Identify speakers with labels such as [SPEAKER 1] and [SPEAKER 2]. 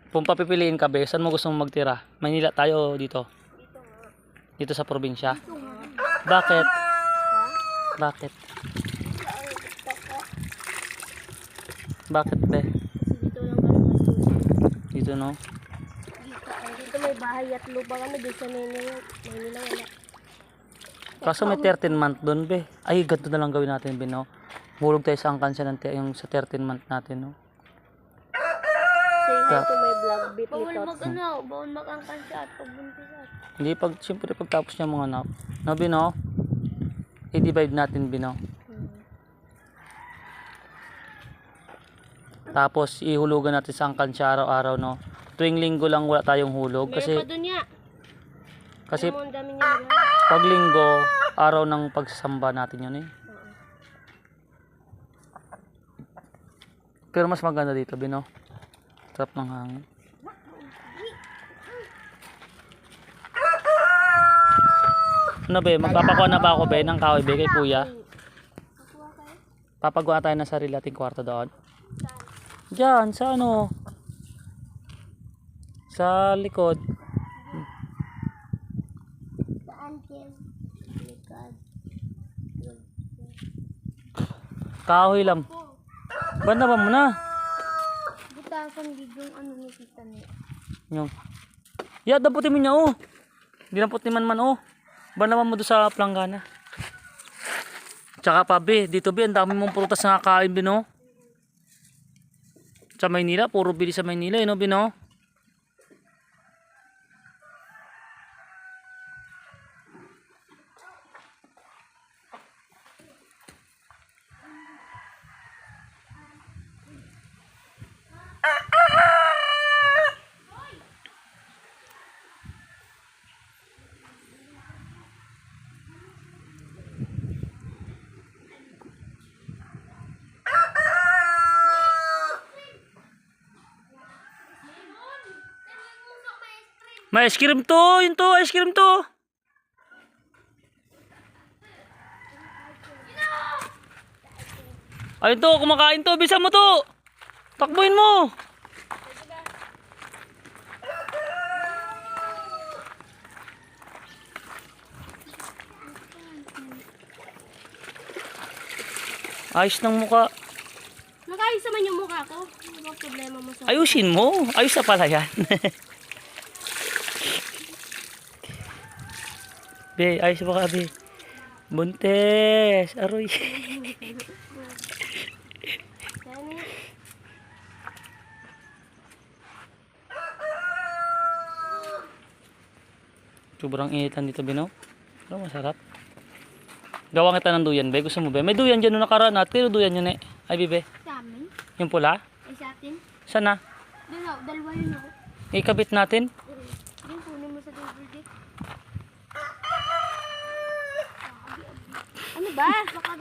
[SPEAKER 1] Kung papipiliin ka, be, saan mo gusto mong magtira? Manila tayo o dito?
[SPEAKER 2] Dito nga.
[SPEAKER 1] Dito sa probinsya?
[SPEAKER 2] Dito nga.
[SPEAKER 1] Bakit?
[SPEAKER 2] Ha?
[SPEAKER 1] Bakit?
[SPEAKER 2] Ang gusto ko.
[SPEAKER 1] Bakit, be?
[SPEAKER 2] Kasi dito lang kami gusto.
[SPEAKER 1] Dito, no?
[SPEAKER 2] Dito may bahay at lupa kami. Dito sa Manila. Manila wala.
[SPEAKER 1] Kaso may 13 month doon, be. Ay, ganito na lang gawin natin, be, no? Hulog tayo sa angkansya ng yung sa 13 month natin, no?
[SPEAKER 2] So dito may vlog bit
[SPEAKER 3] Bawal
[SPEAKER 2] nito.
[SPEAKER 3] bawal mag-angkan siya at pagbuntis at.
[SPEAKER 1] Hindi, siyempre pagtapos niya mga anak. No, Bino? I-divide natin, Bino. Tapos, ihulugan natin sa angkansya araw-araw, no? Tuwing linggo lang wala tayong hulog.
[SPEAKER 2] Meron
[SPEAKER 1] Kasi,
[SPEAKER 2] pa dun niya.
[SPEAKER 1] kasi
[SPEAKER 2] Ang dami niya nila.
[SPEAKER 1] pag linggo, araw ng pagsasamba natin yun, eh. Pero mas maganda dito, Bino. Sarap ng hangin. Ano, be? Magpapakuha na ba ako, be, ng kahoy, be, kay kuya? Papagawa tayo ng sarili ating kwarto doon. Diyan, sa ano? Sa likod.
[SPEAKER 2] Saan Kim? Likod.
[SPEAKER 1] Kahoy lang. Banda ba mo na?
[SPEAKER 2] Butasan bigong ano ni tita niya.
[SPEAKER 1] Yung. Ya, daputin mo niya, oh. Hindi daputin man, oh. Banda mo doon sa planggana. Tsaka pa, be, dito, be, ang dami mong prutas na kakain, be, no? Sa Maynila, puro bili sa Maynila, no, be, no? May ice cream to, yun to, ice cream to. Ayun to, kumakain to, bisa mo to. Takbuhin mo. Ayos ng muka.
[SPEAKER 2] Nakaayos naman yung mukha ko. Ano bang problema mo sa
[SPEAKER 1] Ayusin mo. Ayos na pala yan. Be, ayos mo ka, be. Buntes. Aroy. Sobrang initan dito, Bino. Pero masarap. Gawa kita ng duyan, be. Gusto mo, be? May duyan dyan nung nakaraan at pero duyan yun, eh. Ay, be.
[SPEAKER 2] sa amin?
[SPEAKER 1] Yung pula?
[SPEAKER 2] Ay sa atin?
[SPEAKER 1] Sana?
[SPEAKER 2] Dalawa yun ako.
[SPEAKER 1] Ikabit natin.
[SPEAKER 2] Yung kunin mo sa tubig eh. Ano ba? Baka